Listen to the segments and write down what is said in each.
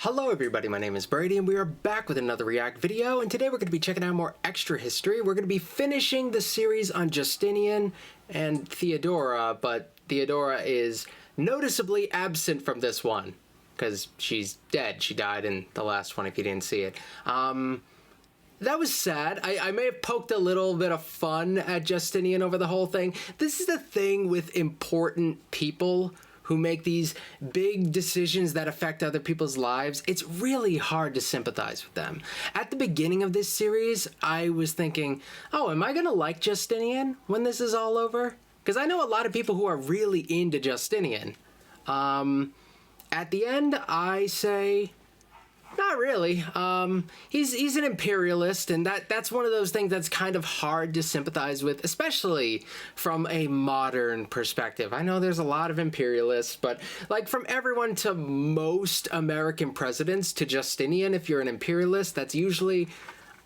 Hello everybody, my name is Brady and we are back with another React video, and today we're going to be checking out more extra history. We're going to be finishing the series on Justinian and Theodora, but Theodora is noticeably absent from this one because she's dead. She died in the last one if you didn't see it. That was sad. I may have poked a little bit of fun at Justinian over the whole thing. This is the thing with important people who make these big decisions that affect other people's lives. It's really hard to sympathize with them. At the beginning of this series, I was thinking, oh, am I gonna like Justinian when this is all over? Because I know a lot of people who are really into Justinian. At the end, I say, not really. He's an imperialist, and that's one of those things that's kind of hard to sympathize with, especially from a modern perspective. I know there's a lot of imperialists, but like from everyone to most American presidents to Justinian, if you're an imperialist, that's usually,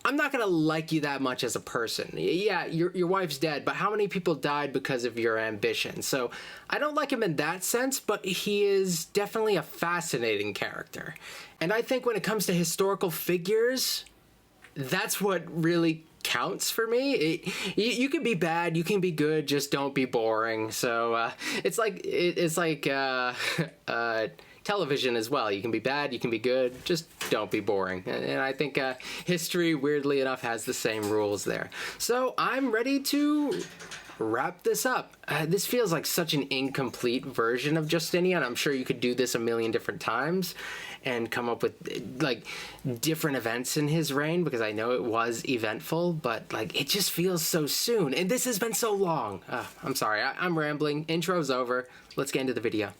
I'm not gonna like you that much as a person. Yeah, your wife's dead, but how many people died because of your ambition? So I don't like him in that sense, but he is definitely a fascinating character. And I think when it comes to historical figures, that's what really counts for me. You can be bad, you can be good, just don't be boring. So it's like television as well. You can be bad, you can be good, just don't be boring. And I think history, weirdly enough, has the same rules there. So I'm ready to wrap this up. This feels like such an incomplete version of Justinian. I'm sure you could do this a million different times and come up with like different events in his reign, because I know it was eventful, but like it just feels so soon. And this has been so long. I'm sorry, I'm rambling. Intro's over. Let's get into the video.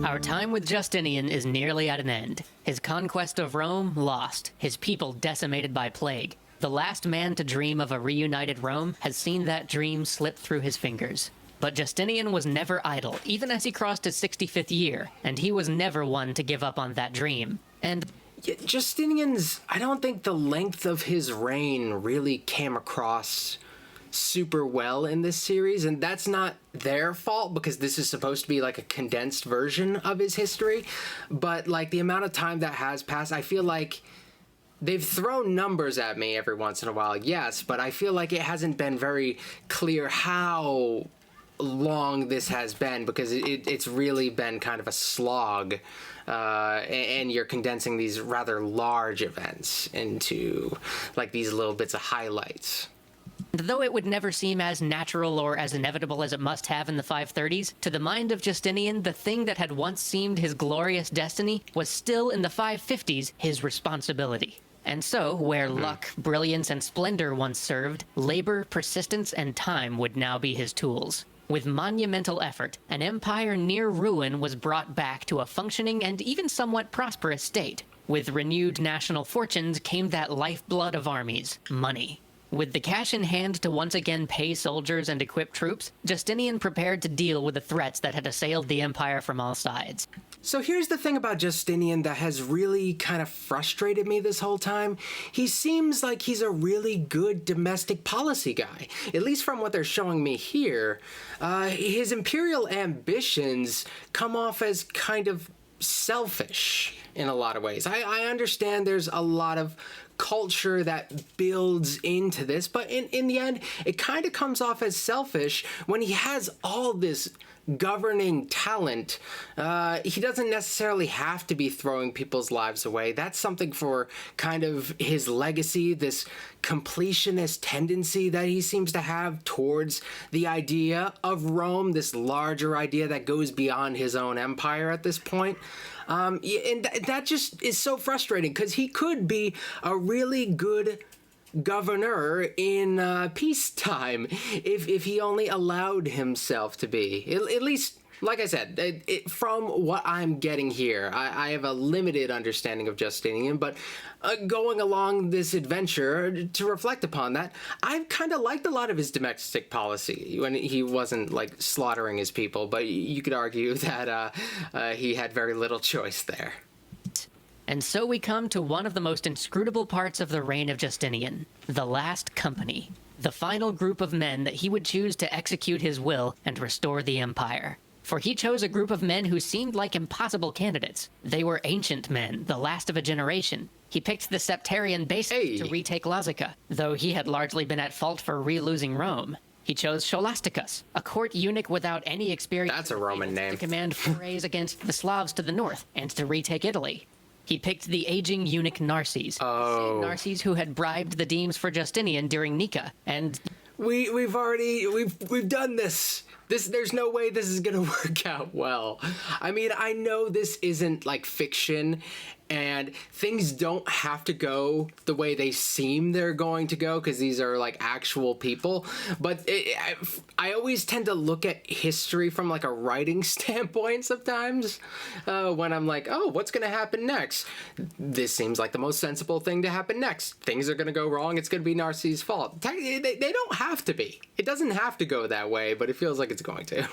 Our time with Justinian is nearly at an end. His conquest of Rome lost, his people decimated by plague. The last man to dream of a reunited Rome has seen that dream slip through his fingers. But Justinian was never idle, even as he crossed his 65th year, and he was never one to give up on that dream. And yeah, Justinian's, I don't think the length of his reign really came across super well in this series, and that's not their fault because this is supposed to be like a condensed version of his history. But like the amount of time that has passed, I feel like they've thrown numbers at me every once in a while, yes, but I feel like it hasn't been very clear how long this has been, because it's really been kind of a slog, and you're condensing these rather large events into like these little bits of highlights. though it would never seem as natural or as inevitable as it must have in the 530s, to the mind of Justinian, the thing that had once seemed his glorious destiny was still in the 550s his responsibility. And so, where luck, brilliance, and splendor once served, labor, persistence, and time would now be his tools. With monumental effort, an empire near ruin was brought back to a functioning and even somewhat prosperous state. With renewed national fortunes came that lifeblood of armies, money. With the cash in hand to once again pay soldiers and equip troops, Justinian prepared to deal with the threats that had assailed the empire from all sides. So here's the thing about Justinian that has really kind of frustrated me this whole time. He seems like he's a really good domestic policy guy, at least from what they're showing me here. His imperial ambitions come off as kind of selfish in a lot of ways. I understand there's a lot of culture that builds into this, but in the end, it kind of comes off as selfish when he has all this governing talent. He doesn't necessarily have to be throwing people's lives away. That's something for kind of his legacy, this completionist tendency that he seems to have towards the idea of Rome, this larger idea that goes beyond his own empire at this point. And that just is so frustrating because he could be a really good governor in peacetime if he only allowed himself to be. At least, like I said, from what I'm getting here, I have a limited understanding of Justinian, but going along this adventure to reflect upon that, I've kind of liked a lot of his domestic policy when he wasn't like slaughtering his people, but you could argue that he had very little choice there. And so we come to one of the most inscrutable parts of the reign of Justinian, the Last Company. the final group of men that he would choose to execute his will and restore the empire. For he chose a group of men who seemed like impossible candidates. They were ancient men, the last of a generation. He picked the Septarian basics to retake Lazica, though he had largely been at fault for re-losing Rome. He chose Scholasticus, a court eunuch without any experience. That's a Roman name. To command forays against the Slavs to the north and to retake Italy. He picked the aging eunuch Narses, the same Narses who had bribed the demes for Justinian during Nika, and we've done this. There's no way this is gonna work out well. I mean, I know this isn't like fiction, and things don't have to go the way they seem they're going to go because these are like actual people. But I always tend to look at history from like a writing standpoint sometimes when I'm like, oh, what's gonna happen next? This seems like the most sensible thing to happen next. Things are gonna go wrong. It's gonna be Narses' fault. They don't have to be. It doesn't have to go that way, but it feels like it's going to.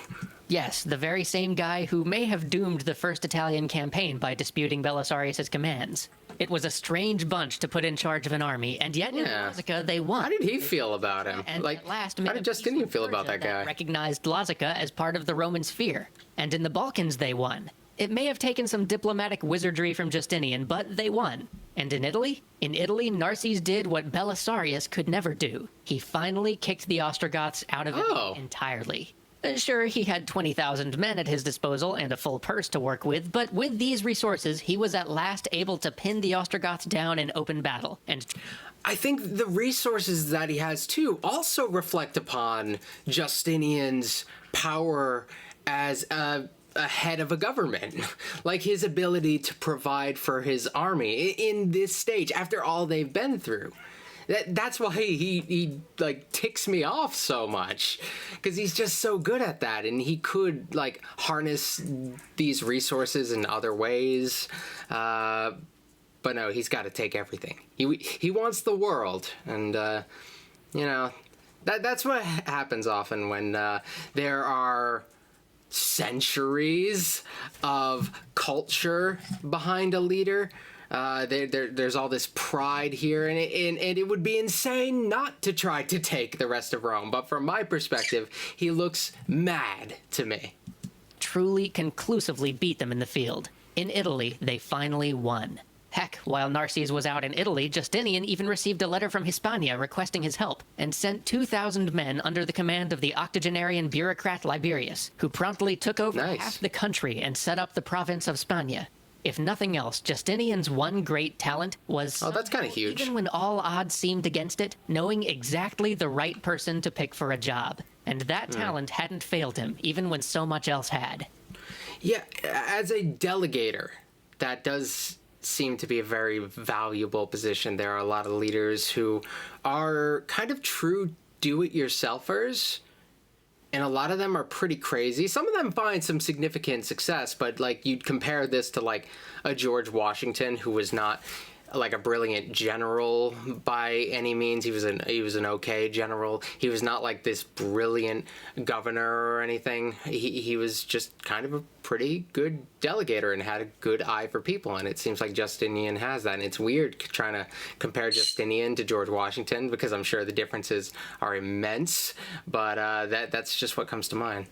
Yes, the very same guy who may have doomed the first Italian campaign by disputing Belisarius' commands. It was a strange bunch to put in charge of an army, and yet in Lazica they won. How did he feel about him? And like, at last, how did Justinian feel about that guy? Recognized Lazica as part of the Roman sphere, and in the Balkans they won. It may have taken some diplomatic wizardry from Justinian, but they won. And in Italy? In Italy, Narses did what Belisarius could never do. He finally kicked the Ostrogoths out of Italy entirely. Sure, he had 20,000 men at his disposal and a full purse to work with, but with these resources, he was at last able to pin the Ostrogoths down in open battle. And I think the resources that he has, too, also reflect upon Justinian's power as a head of a government. Like his ability to provide for his army in this stage, after all they've been through. That's why he like ticks me off so much, because he's just so good at that, and he could like harness these resources in other ways, but no, he's got to take everything. He wants the world, and you know, that's what happens often when there are centuries of culture behind a leader. There's all this pride here, and it would be insane not to try to take the rest of Rome. But from my perspective, he looks mad to me. Truly, conclusively beat them in the field. In Italy, they finally won. Heck, while Narses was out in Italy, Justinian even received a letter from Hispania requesting his help, and sent 2,000 men under the command of the octogenarian bureaucrat Liberius, who promptly took over half the country and set up the province of Spania. If nothing else, Justinian's one great talent was... Oh, that's kind of huge. Even when all odds seemed against it, knowing exactly the right person to pick for a job. And that talent hadn't failed him, even when so much else had. Yeah, as a delegator, that does seem to be a very valuable position. There are a lot of leaders who are kind of true do-it-yourselfers, and a lot of them are pretty crazy. Some of them find some significant success, but like you'd compare this to like a George Washington, who was not like a brilliant general by any means. He was an okay general. He was not like this brilliant governor or anything. He was just kind of a pretty good delegator and had a good eye for people, and it seems like Justinian has that. And it's weird trying to compare Justinian to George Washington, because I'm sure the differences are immense, but that's just what comes to mind.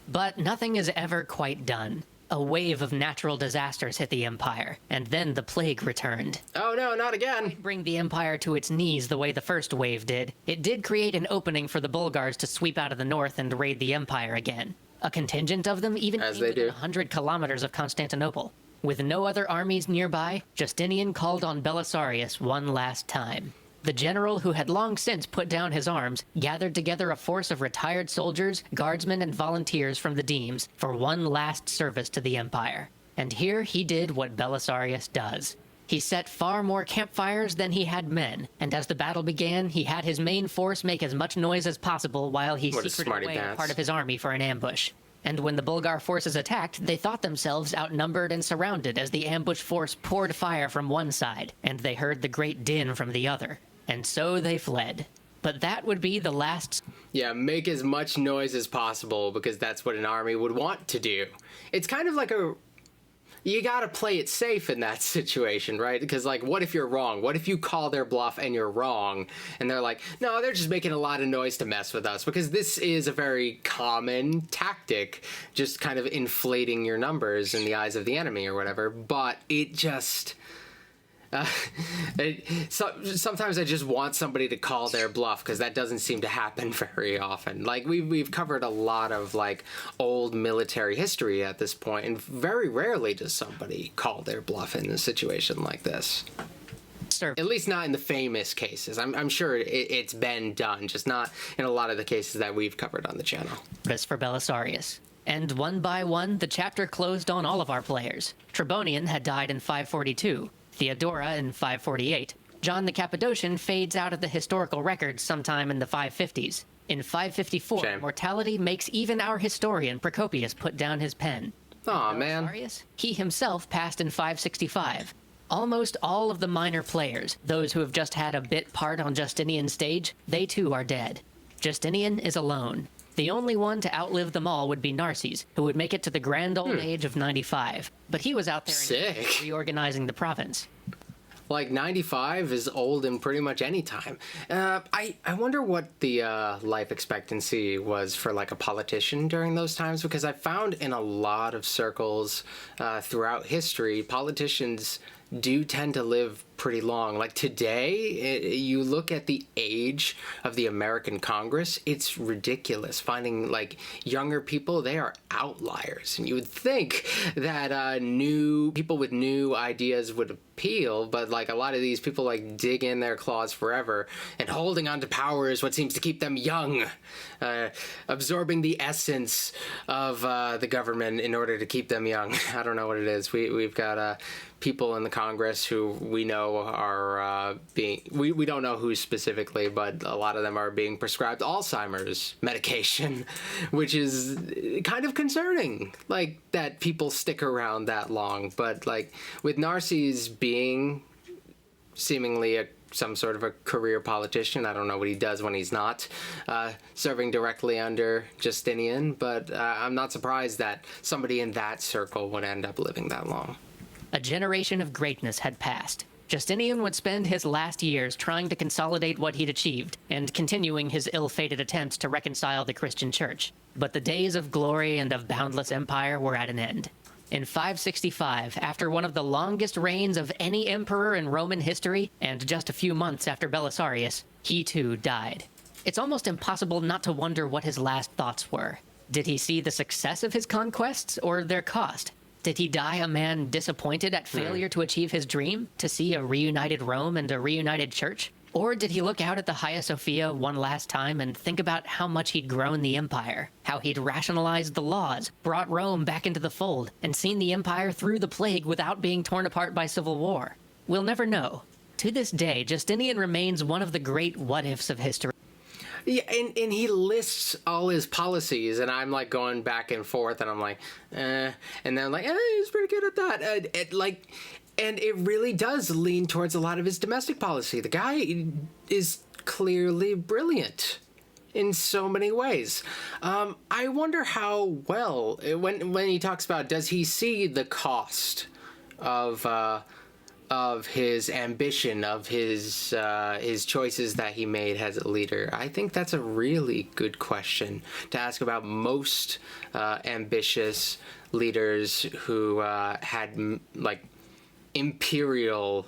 But nothing is ever quite done. A wave of natural disasters hit the empire, and then the plague returned. Oh no, not again! Bring the empire to its knees the way the first wave did. It did create an opening for the Bulgars to sweep out of the north and raid the empire again. A contingent of them even came within 100 kilometers of Constantinople. With no other armies nearby, Justinian called on Belisarius one last time. The general, who had long since put down his arms, gathered together a force of retired soldiers, guardsmen, and volunteers from the demes for one last service to the empire. And here he did what Belisarius does. He set far more campfires than he had men, and as the battle began, he had his main force make as much noise as possible while he secreted away a part of his army for an ambush. And when the Bulgar forces attacked, they thought themselves outnumbered and surrounded as the ambush force poured fire from one side, and they heard the great din from the other. And so they fled. But that would be the last... Yeah, make as much noise as possible, because that's what an army would want to do. It's kind of like a... you gotta play it safe in that situation, right? Because, like, what if you're wrong? What if you call their bluff and you're wrong? And they're like, no, they're just making a lot of noise to mess with us, because this is a very common tactic, just kind of inflating your numbers in the eyes of the enemy or whatever. But it just... sometimes I just want somebody to call their bluff, because that doesn't seem to happen very often. Like, we've covered a lot of, like, old military history at this point, and very rarely does somebody call their bluff in a situation like this. Sir. At least not in the famous cases. I'm sure it's been done, just not in a lot of the cases that we've covered on the channel. This for Belisarius. And one by one, the chapter closed on all of our players. Tribonian had died in 542. Theodora in 548. John the Cappadocian fades out of the historical records sometime in the 550s. In 554, Shame. mortality makes even our historian Procopius put down his pen. Aw, man. Belisarius, he himself passed in 565. Almost all of the minor players, those who have just had a bit part on Justinian's stage, they too are dead. Justinian is alone. The only one to outlive them all would be Narses, who would make it to the grand old age of 95. But he was out there Sick. reorganizing the province. Like, 95 is old in pretty much any time. I wonder what the life expectancy was for, like, a politician during those times, because I found in a lot of circles throughout history, politicians do tend to live pretty long. Like, today, you look at the age of the American Congress, it's ridiculous. Finding, like, younger people, they are outliers. And you would think that new people with new ideas would appeal, but, like, a lot of these people, like, dig in their claws forever, and holding on to power is what seems to keep them young, absorbing the essence of the government in order to keep them young. I don't know what it is. We've got people in the Congress who we know are we don't know who specifically, but a lot of them are being prescribed Alzheimer's medication, which is kind of concerning, like, that people stick around that long. But, like, with Narses being seemingly some sort of a career politician, I don't know what he does when he's not serving directly under Justinian, but I'm not surprised that somebody in that circle would end up living that long. A generation of greatness had passed. Justinian would spend his last years trying to consolidate what he'd achieved, and continuing his ill-fated attempts to reconcile the Christian church. But the days of glory and of boundless empire were at an end. In 565, after one of the longest reigns of any emperor in Roman history, and just a few months after Belisarius, he too died. It's almost impossible not to wonder what his last thoughts were. Did he see the success of his conquests, or their cost? Did he die a man disappointed at failure to achieve his dream, to see a reunited Rome and a reunited church? Or did he look out at the Hagia Sophia one last time and think about how much he'd grown the empire, how he'd rationalized the laws, brought Rome back into the fold, and seen the empire through the plague without being torn apart by civil war? We'll never know. To this day, Justinian remains one of the great what-ifs of history. Yeah, and he lists all his policies, and I'm, like, going back and forth, and I'm like, and then I'm like, he's pretty good at that. And it really does lean towards a lot of his domestic policy. The guy is clearly brilliant in so many ways. I wonder how well, when he talks about, does he see the cost of his ambition, of his choices that he made as a leader? I think that's a really good question to ask about most ambitious leaders who had, like, imperial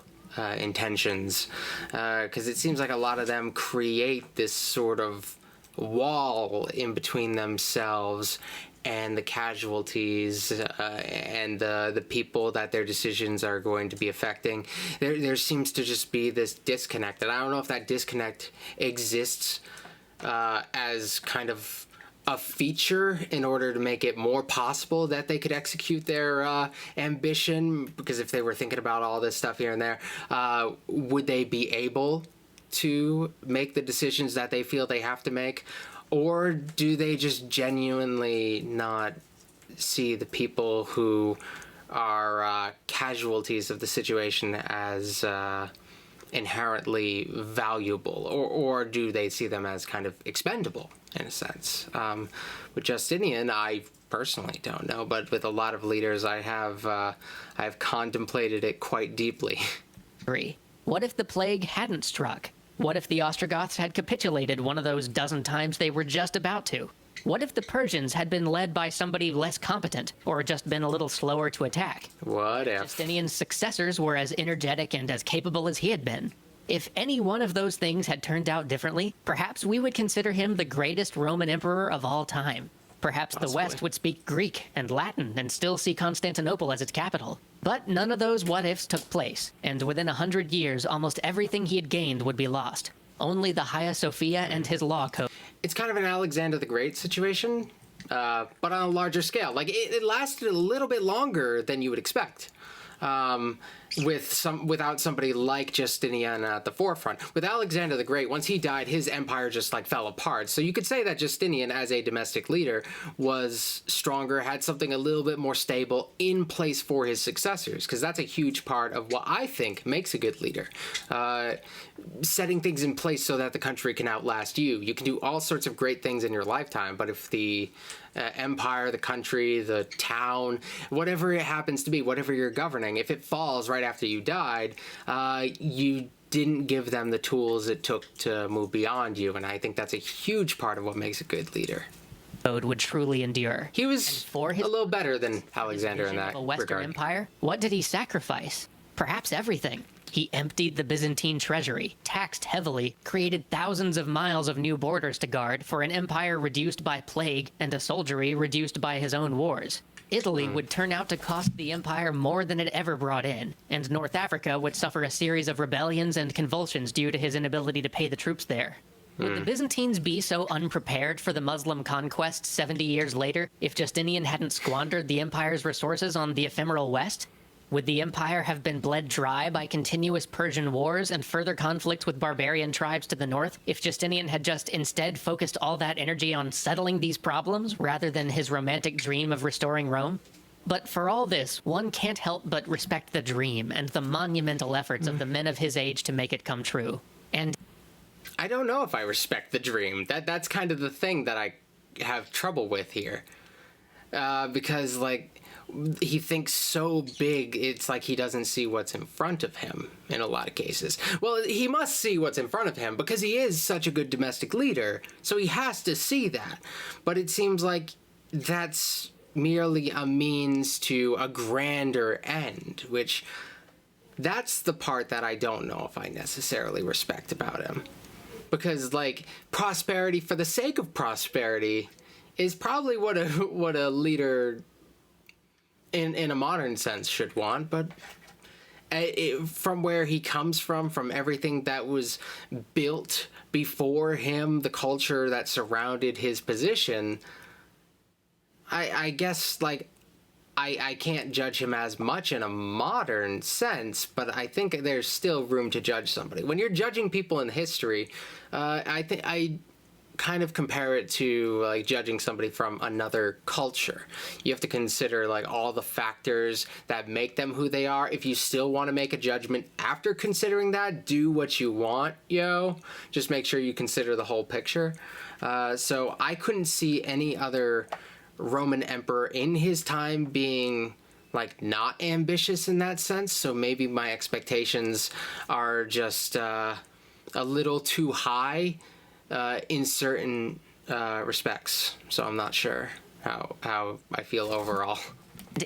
intentions, because it seems like a lot of them create this sort of wall in between themselves and the casualties and the people that their decisions are going to be affecting. There seems to just be this disconnect, and I don't know if that disconnect exists as kind of a feature in order to make it more possible that they could execute their ambition, because if they were thinking about all this stuff here and there, would they be able to make the decisions that they feel they have to make? Or do they just genuinely not see the people who are casualties of the situation as inherently valuable? Or do they see them as kind of expendable, in a sense? With Justinian, I personally don't know, but with a lot of leaders, I've contemplated it quite deeply. 3. What if the plague hadn't struck? What if the Ostrogoths had capitulated one of those dozen times they were just about to? What if the Persians had been led by somebody less competent, or just been a little slower to attack? What if? Justinian's successors were as energetic and as capable as he had been. If any one of those things had turned out differently, perhaps we would consider him the greatest Roman emperor of all time. Perhaps the West would speak Greek and Latin and still see Constantinople as its capital. But none of those what-ifs took place, and within 100 years, almost everything he had gained would be lost. Only the Hagia Sophia and his law code. It's kind of an Alexander the Great situation, but on a larger scale. Like, it lasted a little bit longer than you would expect. Without somebody like Justinian at the forefront. With Alexander the Great, once he died, his empire just like fell apart. So you could say that Justinian, as a domestic leader, was stronger, had something a little bit more stable in place for his successors, because that's a huge part of what I think makes a good leader. Setting things in place so that the country can outlast you. You can do all sorts of great things in your lifetime, but if the empire, the country, the town, whatever it happens to be, whatever you're governing, if it falls right after you died, you didn't give them the tools it took to move beyond you, and I think that's a huge part of what makes a good leader. Would truly endure. He was for a little better than Alexander in that a Western regard. Empire, what did he sacrifice? Perhaps everything. He emptied the Byzantine treasury, taxed heavily, created thousands of miles of new borders to guard for an empire reduced by plague and a soldiery reduced by his own wars. Italy would turn out to cost the empire more than it ever brought in, and North Africa would suffer a series of rebellions and convulsions due to his inability to pay the troops there. Would the Byzantines be so unprepared for the Muslim conquest 70 years later if Justinian hadn't squandered the empire's resources on the ephemeral West? Would the empire have been bled dry by continuous Persian wars and further conflict with barbarian tribes to the north if Justinian had just instead focused all that energy on settling these problems rather than his romantic dream of restoring Rome? But for all this, one can't help but respect the dream and the monumental efforts of the men of his age to make it come true. And I don't know if I respect the dream. That's kind of the thing that I have trouble with here. Because, like, he thinks so big, it's like he doesn't see what's in front of him in a lot of cases. Well, he must see what's in front of him because he is such a good domestic leader, so he has to see that. But it seems like that's merely a means to a grander end, which that's the part that I don't know if I necessarily respect about him. Because, like, prosperity for the sake of prosperity is probably what a leader in a modern sense should want, but from where he comes from everything that was built before him, the culture that surrounded his position, I guess, like, I can't judge him as much in a modern sense, but I think there's still room to judge somebody. When you're judging people in history, I kind of compare it to like judging somebody from another culture. You have to consider like all the factors that make them who they are. If you still want to make a judgment after considering that, do what you want, just make sure you consider the whole picture. So I couldn't see any other Roman emperor in his time being like not ambitious in that sense, so maybe my expectations are just a little too high in certain respects, so I'm not sure how I feel overall.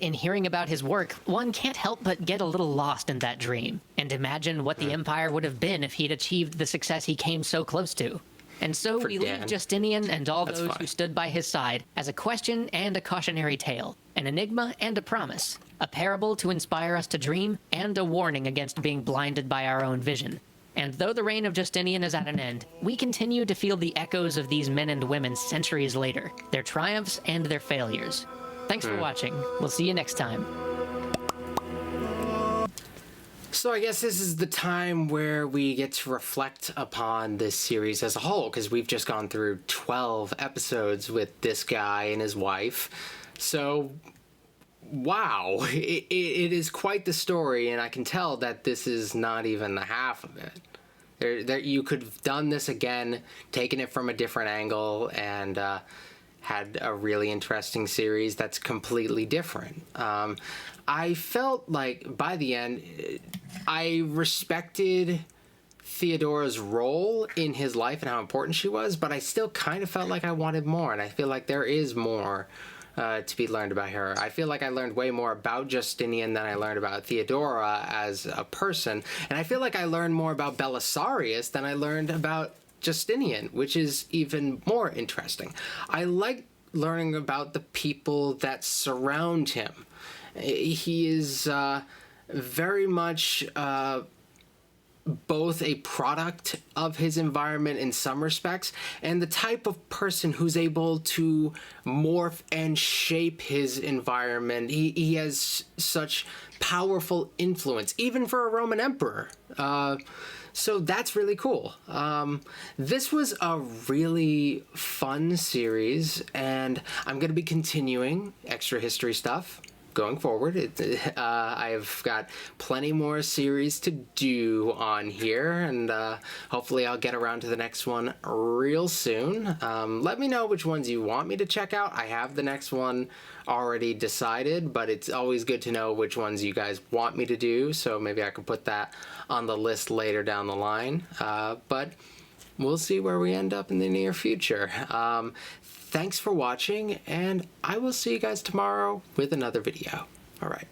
In hearing about his work, one can't help but get a little lost in that dream, and imagine what the empire would have been if he'd achieved the success he came so close to. And so we leave Justinian and all those who stood by his side as a question and a cautionary tale, an enigma and a promise, a parable to inspire us to dream, and a warning against being blinded by our own vision. And though the reign of Justinian is at an end, we continue to feel the echoes of these men and women centuries later, their triumphs and their failures. Thanks for watching. We'll see you next time. So I guess this is the time where we get to reflect upon this series as a whole, because we've just gone through 12 episodes with this guy and his wife. So, wow, it is quite the story, and I can tell that this is not even the half of it. You could have done this again, taken it from a different angle, and had a really interesting series that's completely different. I felt like by the end, I respected Theodora's role in his life and how important she was, but I still kind of felt like I wanted more, and I feel like there is more to be learned about her. I feel like I learned way more about Justinian than I learned about Theodora as a person, and I feel like I learned more about Belisarius than I learned about Justinian, which is even more interesting. I like learning about the people that surround him. He is very much both a product of his environment in some respects, and the type of person who's able to morph and shape his environment. He has such powerful influence, even for a Roman emperor. So that's really cool. This was a really fun series, and I'm going to be continuing extra history stuff going forward. I've got plenty more series to do on here, and hopefully I'll get around to the next one real soon. Let me know which ones you want me to check out. I have the next one already decided, but it's always good to know which ones you guys want me to do, so maybe I can put that on the list later down the line. But we'll see where we end up in the near future. Thanks for watching, and I will see you guys tomorrow with another video. All right.